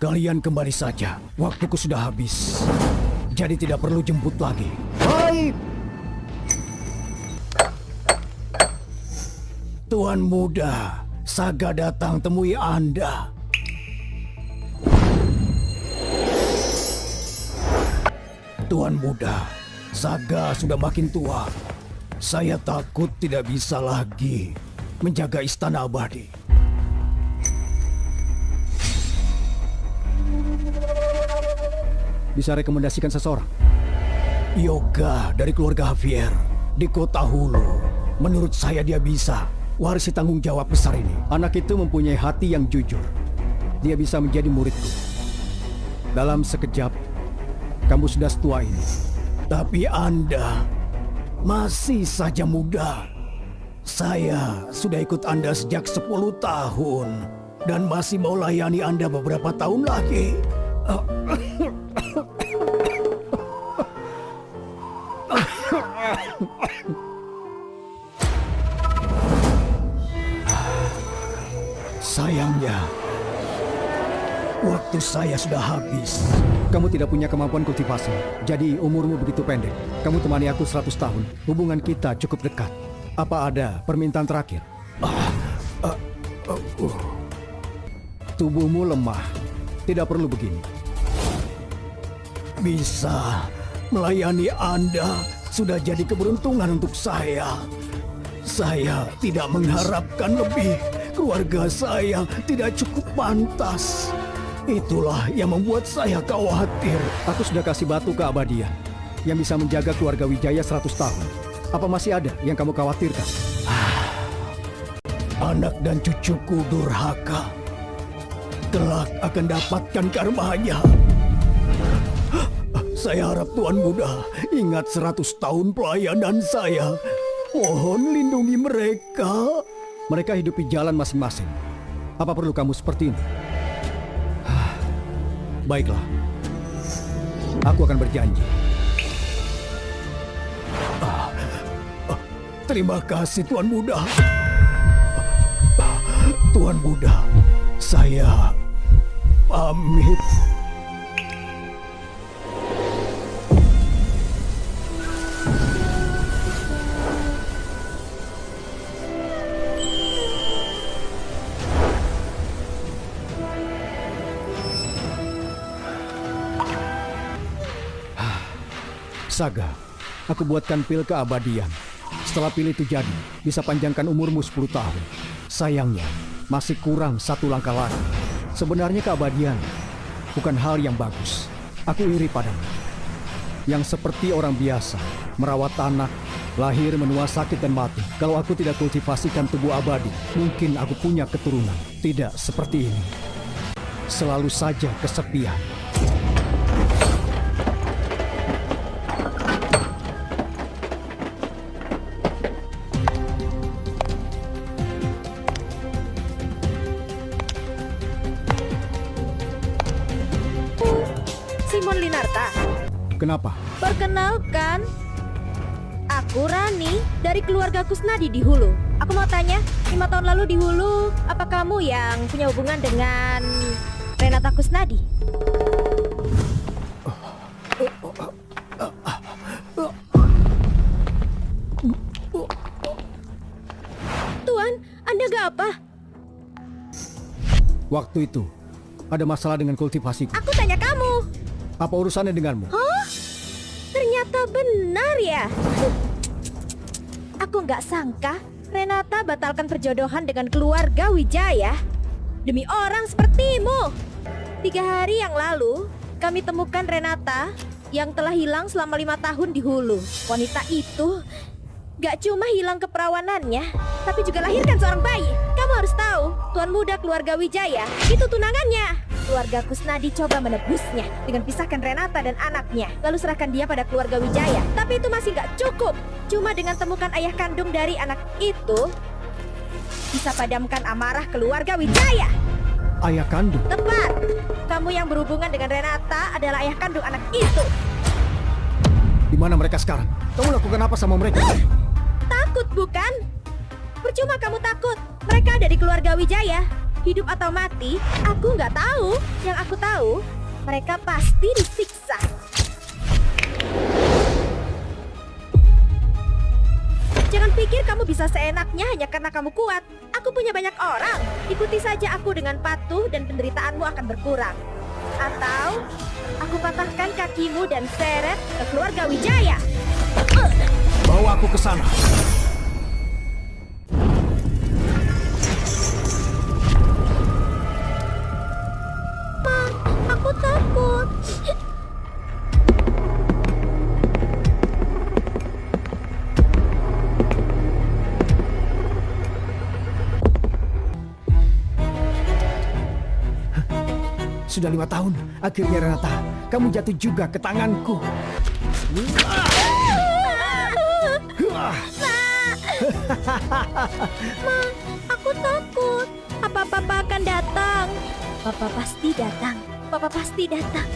Kalian kembali saja. Waktuku sudah habis. Jadi tidak perlu jemput lagi. Baik. Tuan muda, Saga datang temui Anda. Tuan muda, Saga sudah makin tua. Saya takut tidak bisa lagi menjaga istana abadi. Bisa rekomendasikan seseorang? Yoga dari keluarga Javier di kota Hulu. Menurut saya dia bisa warisi tanggung jawab besar ini. Anak itu mempunyai hati yang jujur. Dia bisa menjadi muridku. Dalam sekejap, kamu sudah setua ini. Tapi Anda masih saja muda. Saya sudah ikut Anda sejak 10 tahun. Dan masih mau layani Anda beberapa tahun lagi. Sayangnya, waktu saya sudah habis. Kamu tidak punya kemampuan kultivasi, jadi umurmu begitu pendek. Kamu temani aku 100 tahun. Hubungan kita cukup dekat. Apa ada permintaan terakhir? Tubuhmu lemah. Tidak perlu begini. Bisa melayani Anda sudah jadi keberuntungan untuk saya. Saya tidak mengharapkan lebih. Keluarga saya tidak cukup pantas. Itulah yang membuat saya khawatir. Aku sudah kasih batu keabadian yang bisa menjaga keluarga Wijaya 100 tahun. Apa masih ada yang kamu khawatirkan? Anak dan cucuku durhaka. Kelak akan dapatkan karmanya. Saya harap Tuan Muda ingat 100 tahun pelayanan saya. Mohon lindungi mereka. Mereka hidupi jalan masing-masing. Apa perlu kamu seperti ini? Baiklah. Aku akan berjanji. Terima kasih Tuan Muda. Tuan Muda, saya pamit. Saga, aku buatkan pil keabadian. Setelah pil itu jadi, bisa panjangkan umurmu 10 tahun. Sayangnya, masih kurang 1 langkah lagi. Sebenarnya keabadian bukan hal yang bagus. Aku iri padamu. Yang seperti orang biasa, merawat anak, lahir, menua, sakit, dan mati. Kalau aku tidak kultivasikan tubuh abadi, mungkin aku punya keturunan. Tidak seperti ini. Selalu saja kesepian. Simon Linarta. Kenapa? Perkenalkan, aku Rani dari keluarga Kusnadi di Hulu. Aku mau tanya, 5 tahun lalu di Hulu, apa kamu yang punya hubungan dengan Renata Kusnadi? Tuan, Anda gak apa? Waktu itu, ada masalah dengan kultivasiku. Aku tanya kamu. Apa urusannya denganmu? Hah? Ternyata benar ya? Aku nggak sangka Renata batalkan perjodohan dengan keluarga Wijaya demi orang sepertimu. 3 hari yang lalu, kami temukan Renata yang telah hilang selama 5 tahun di Hulu. Wanita itu gak cuma hilang keperawanannya, tapi juga lahirkan seorang bayi. Kamu harus tahu, Tuan Muda keluarga Wijaya itu tunangannya. Keluarga Kusnadi coba menebusnya dengan pisahkan Renata dan anaknya, lalu serahkan dia pada keluarga Wijaya. Tapi itu masih gak cukup. Cuma dengan temukan ayah kandung dari anak itu, bisa padamkan amarah keluarga Wijaya. Ayah kandung? Tepat. Kamu yang berhubungan dengan Renata adalah ayah kandung anak itu. Di mana mereka sekarang? Kamu lakukan apa sama mereka? Takut bukan? Percuma kamu takut. Mereka ada di keluarga Wijaya. hidup atau mati, aku nggak tahu. Yang aku tahu, mereka pasti disiksa. Jangan pikir kamu bisa seenaknya hanya karena kamu kuat. Aku punya banyak orang. Ikuti saja aku dengan patuh dan penderitaanmu akan berkurang. Atau aku patahkan kakimu dan seret ke keluarga Wijaya. Bawa aku ke sana. Aku takut. Sudah 5 tahun, akhirnya Renata, kamu jatuh juga ke tanganku. Aku takut. Apa papa akan datang? Papa pasti datang. Papa pasti datang.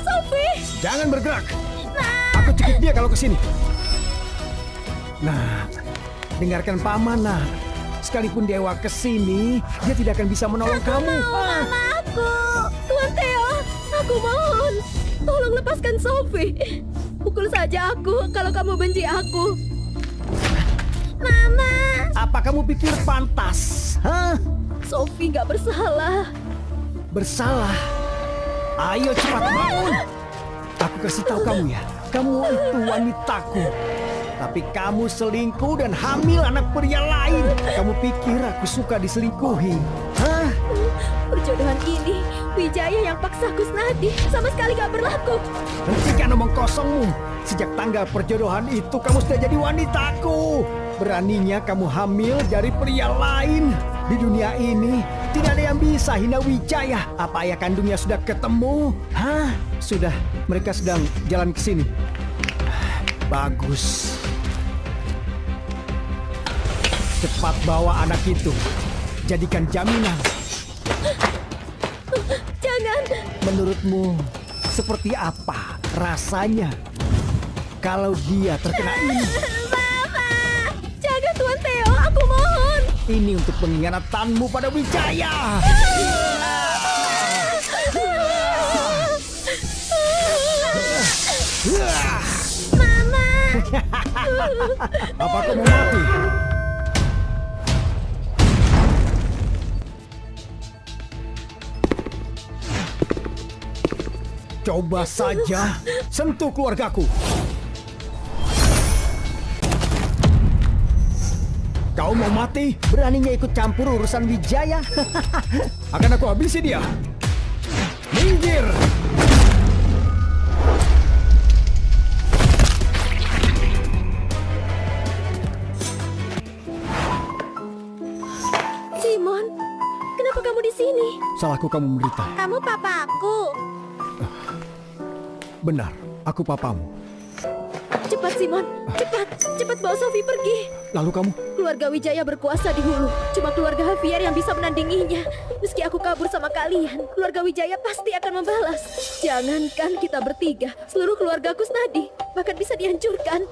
Sophie! Jangan bergerak. Aku cekik dia kalau kesini. Nah, dengarkan paman, nah. Sekalipun dewa kesini, dia tidak akan bisa menolong kamu. Aku, Tuan Theo, aku mohon, tolong lepaskan Sophie. Pukul saja aku kalau kamu benci aku. Mama, Apa kamu pikir pantas? Hah? Sophie nggak bersalah. Bersalah? Ayo cepat bangun. Aku kasih tahu kamu ya, kamu itu wanitaku. Tapi kamu selingkuh dan hamil anak pria lain. Kamu pikir aku suka diselingkuhi? Hah? Perjodohan ini, Wijaya yang paksa Kusnadi sama sekali gak berlaku. Hentikan omong kosongmu. Sejak tanggal perjodohan itu kamu sudah jadi wanitaku. Beraninya kamu hamil dari pria lain. Di dunia ini tidak ada yang bisa hina Wijaya. Apa ayah kandungnya sudah ketemu? Hah? Sudah, mereka sedang jalan ke sini. Bagus. Cepat bawa anak itu. Jadikan jaminan. Jangan. Menurutmu seperti apa rasanya kalau dia terkena ini? Mama, jaga Tuan Theo, aku mohon. Ini untuk pengkhianatanmu pada Wijaya. Mama. Apa kau mau mati? Coba saja sentuh keluargaku. Kau mau mati? Beraninya ikut campur urusan Wijaya? Akan aku habisi dia. Minggir! Simon, kenapa kamu di sini? Salahku kamu menderita. Kamu papa aku. Benar, aku papamu. Cepat Simon, cepat bawa Sophie pergi. Lalu kamu? Keluarga Wijaya berkuasa di hulu. Cuma keluarga Javier yang bisa menandinginya. Meski aku kabur sama kalian, keluarga Wijaya pasti akan membalas. Jangankan kita bertiga, seluruh keluarga Kusnadi bahkan bisa dihancurkan.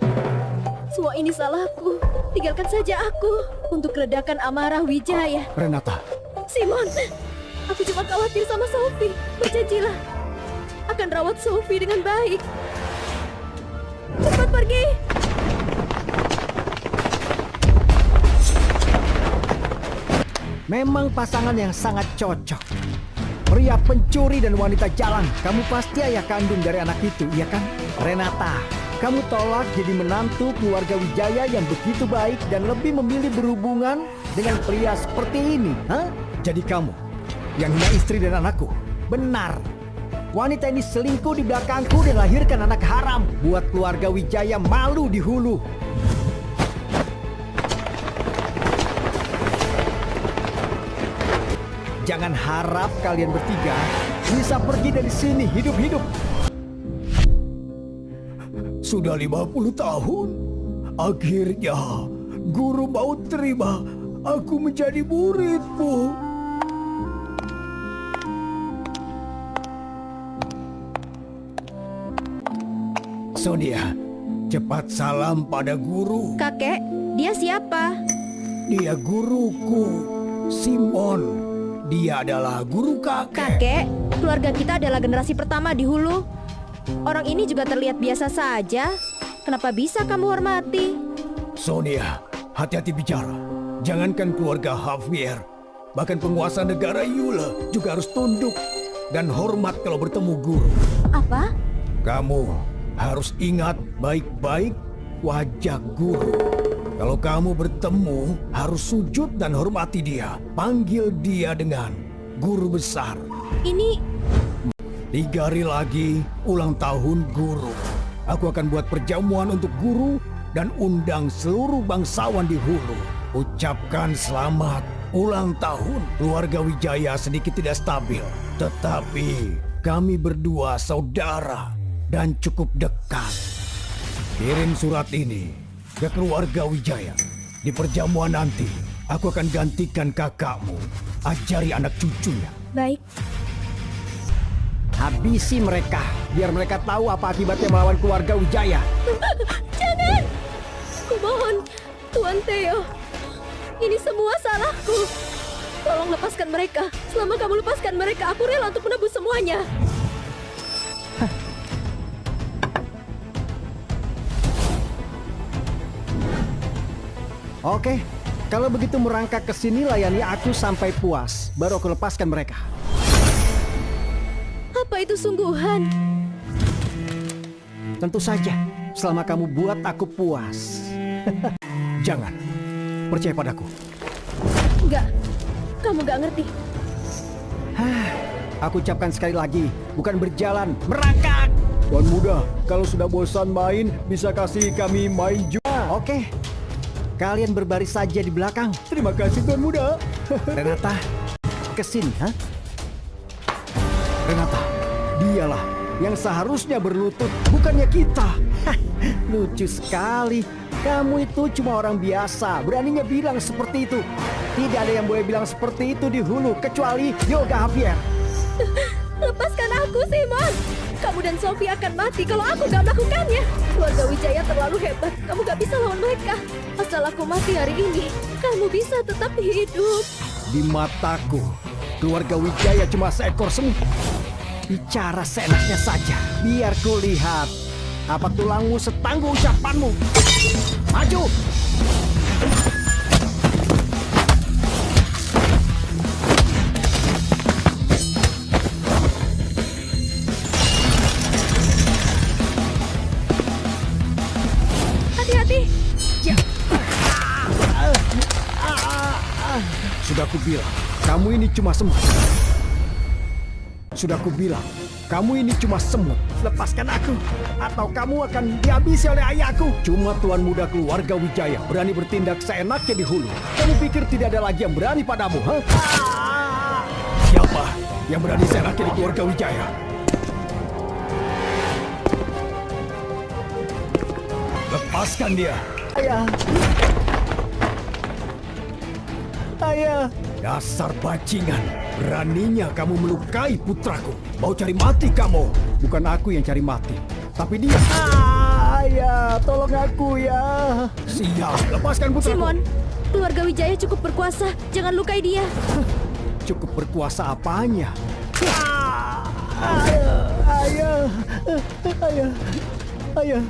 Semua ini salahku. Tinggalkan saja aku untuk redakan amarah Wijaya. Renata. Simon, aku cuma khawatir sama Sophie. Berjanjilah akan rawat Sophie dengan baik. Cepat pergi. Memang pasangan yang sangat cocok. Pria pencuri dan wanita jalan. Kamu pasti ayah kandung dari anak itu, iya kan? Renata, kamu tolak jadi menantu keluarga Wijaya yang begitu baik dan lebih memilih berhubungan dengan pria seperti ini, hah? Jadi kamu yang hina istri dan anakku? Benar. Wanita ini selingkuh di belakangku dan lahirkan anak haram. Buat keluarga Wijaya malu di hulu. Jangan harap kalian bertiga bisa pergi dari sini hidup-hidup. Sudah 50 tahun. Akhirnya, guru mau terima aku menjadi muridmu. Sonia, cepat salam pada guru. Kakek, Dia siapa? Dia guruku, Simon. Dia adalah guru kakek. Kakek, keluarga kita adalah generasi pertama di Hulu. Orang ini juga terlihat biasa saja. Kenapa bisa kamu hormati? Sonia, hati-hati bicara. Jangankan keluarga Javier, bahkan penguasa negara Yule juga harus tunduk dan hormat kalau bertemu guru. Apa? Kamu harus ingat baik-baik wajah guru. Kalau kamu bertemu, harus sujud dan hormati dia. Panggil dia dengan guru besar. Ini 3 hari lagi ulang tahun guru. Aku akan buat perjamuan untuk guru dan undang seluruh bangsawan di Hulu. Ucapkan selamat ulang tahun. Keluarga Wijaya sedikit tidak stabil, tetapi kami berdua saudara dan cukup dekat. Kirim surat ini ke keluarga Wijaya. Di perjamuan nanti, aku akan gantikan kakakmu. Ajari anak cucunya. baik. Habisi mereka, biar mereka tahu apa akibatnya melawan keluarga Wijaya. Jangan! Kumohon, Tuan Theo. Ini semua salahku. Tolong lepaskan mereka. Selama kamu lepaskan mereka, aku rela untuk menebus semuanya. Oke, kalau begitu merangkak ke sini layani aku sampai puas. Baru aku lepaskan mereka. Apa itu sungguhan? Tentu saja, selama kamu buat aku puas. Jangan, percaya padaku. Enggak, kamu gak ngerti. Aku ucapkan sekali lagi, bukan berjalan, merangkak. Tuan muda, kalau sudah bosan main, bisa kasih kami main juga. Oke, kalian berbaris saja di belakang. Terima kasih Tuan muda. Renata, kesini, ha? Renata, dialah yang seharusnya berlutut, bukannya kita. Lucu sekali. Kamu itu cuma orang biasa, beraninya bilang seperti itu. Tidak ada yang boleh bilang seperti itu di Hulu, kecuali Yoga Javier. Lepaskan aku, Simon. Kamu dan Sophie akan mati kalau aku gak melakukannya. Keluarga Wijaya terlalu hebat. Kamu gak bisa lawan mereka. Asal aku mati hari ini, kamu bisa tetap hidup. Di mataku, keluarga Wijaya cuma seekor semut. Bicara seenaknya saja, biar ku lihat apa tulangmu setangguh ucapanmu. Maju! Hati-hati. Ya. Sudah kubilang, kamu ini cuma semut. Sudah kubilang, kamu ini cuma semut. Lepaskan aku, atau kamu akan dihabisi oleh ayahku. Cuma tuan muda keluarga Wijaya berani bertindak seenaknya di Hulu. Kamu pikir tidak ada lagi yang berani padamu, ha? Siapa yang berani seenaknya di keluarga Wijaya? Lepaskan dia. Ayah. Ayah. Dasar bajingan. Beraninya kamu melukai putraku. Mau cari mati kamu. Bukan aku yang cari mati, tapi dia. Ayah, tolong aku ya. Siap, lepaskan putraku. Simon, keluarga Wijaya cukup berkuasa. Jangan lukai dia. Cukup berkuasa apanya? Ayah, ayah,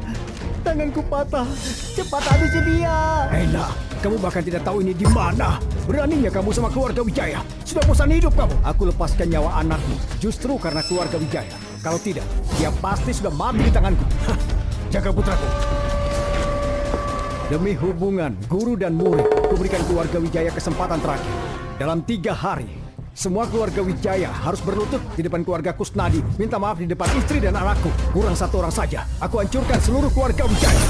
tanganku patah. Cepat habisi dia. Enak, kamu bahkan tidak tahu ini di mana. Beraninya kamu sama keluarga Wijaya. Sudah bosan hidup kamu. Aku lepaskan nyawa anakmu justru karena keluarga Wijaya. Kalau tidak, dia pasti sudah mati di tanganku. Jaga putraku. Demi hubungan guru dan murid, kuberikan keluarga Wijaya kesempatan terakhir. Dalam 3 hari, semua keluarga Wijaya harus berlutut di depan keluarga Kusnadi. Minta maaf di depan istri dan anakku. Kurang 1 orang saja, aku hancurkan seluruh keluarga Wijaya.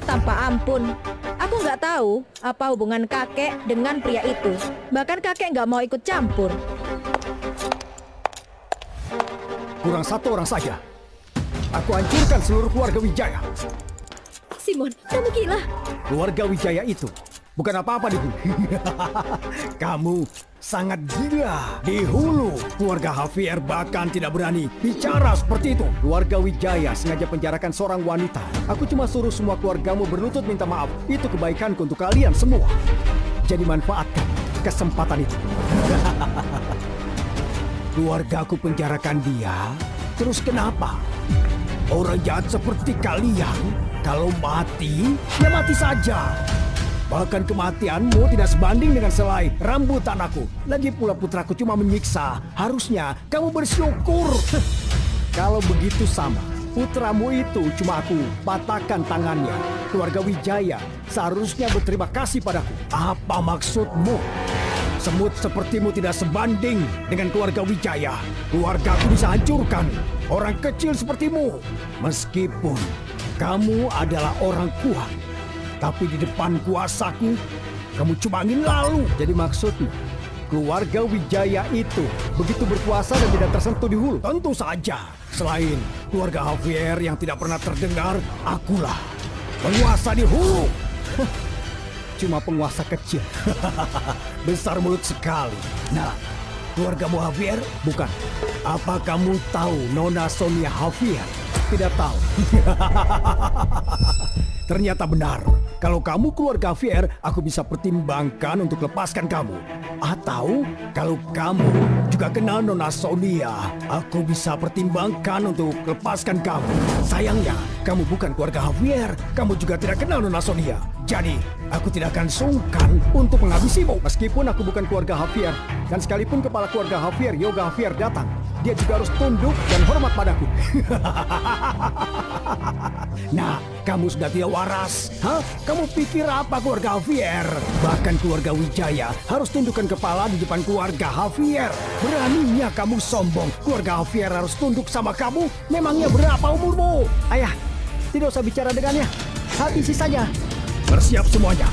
Tanpa ampun. Aku nggak tahu apa hubungan kakek dengan pria itu. Bahkan kakek nggak mau ikut campur. Kurang 1 orang saja. Aku hancurkan seluruh keluarga Wijaya. Simon, kamu gila. Keluarga Wijaya itu bukan apa-apa di Hulu. Kamu sangat gila. Di Hulu, keluarga Javier bahkan tidak berani bicara seperti itu. Keluarga Wijaya sengaja penjarakan seorang wanita. Aku cuma suruh semua keluargamu berlutut minta maaf. Itu kebaikanku untuk kalian semua. Jadi manfaatkan kesempatan itu. Keluargaku penjarakan dia. Terus kenapa? Orang jahat seperti kalian, kalau mati, ya mati saja. Bahkan kematianmu tidak sebanding dengan selai rambutan aku. Lagi pula putraku cuma menyiksa. Harusnya kamu bersyukur. Kalau begitu sama, putramu itu cuma aku patahkan tangannya. Keluarga Wijaya seharusnya berterima kasih padaku. Apa maksudmu? Semut sepertimu tidak sebanding dengan keluarga Wijaya. Keluarga aku bisa hancurkan. Orang kecil sepertimu. Meskipun kamu adalah orang kuat, tapi di depan kuasaku, kamu cuma angin lalu. Jadi maksudmu, keluarga Wijaya itu begitu berkuasa dan tidak tersentuh di Hulu? Tentu saja. Selain keluarga Javier yang tidak pernah terdengar, akulah penguasa di Hulu. Cuma penguasa kecil. Besar mulut sekali. Nah, keluargamu Javier? Bukan. Apa kamu tahu Nona Sonia Javier? Tidak tahu. Ternyata benar. Kalau kamu keluarga Javier, aku bisa pertimbangkan untuk lepaskan kamu. Atau kalau kamu juga kenal Nona Sonia, aku bisa pertimbangkan untuk lepaskan kamu. Sayangnya, kamu bukan keluarga Javier. Kamu juga tidak kenal Nona Sonia. Jadi, aku tidak akan sungkan untuk menghabisimu. Meskipun aku bukan keluarga Javier, dan sekalipun kepala keluarga Javier, Yoga Javier datang, dia juga harus tunduk dan hormat padaku. Nah, kamu sudah tidak waras. Hah? Kamu pikir apa keluarga Javier? Bahkan keluarga Wijaya harus tundukkan kepala di depan keluarga Javier. Beraninya kamu sombong. Keluarga Javier harus tunduk sama kamu? Memangnya berapa umurmu? Ayah, tidak usah bicara dengannya. Habisi saja. Bersiap semuanya.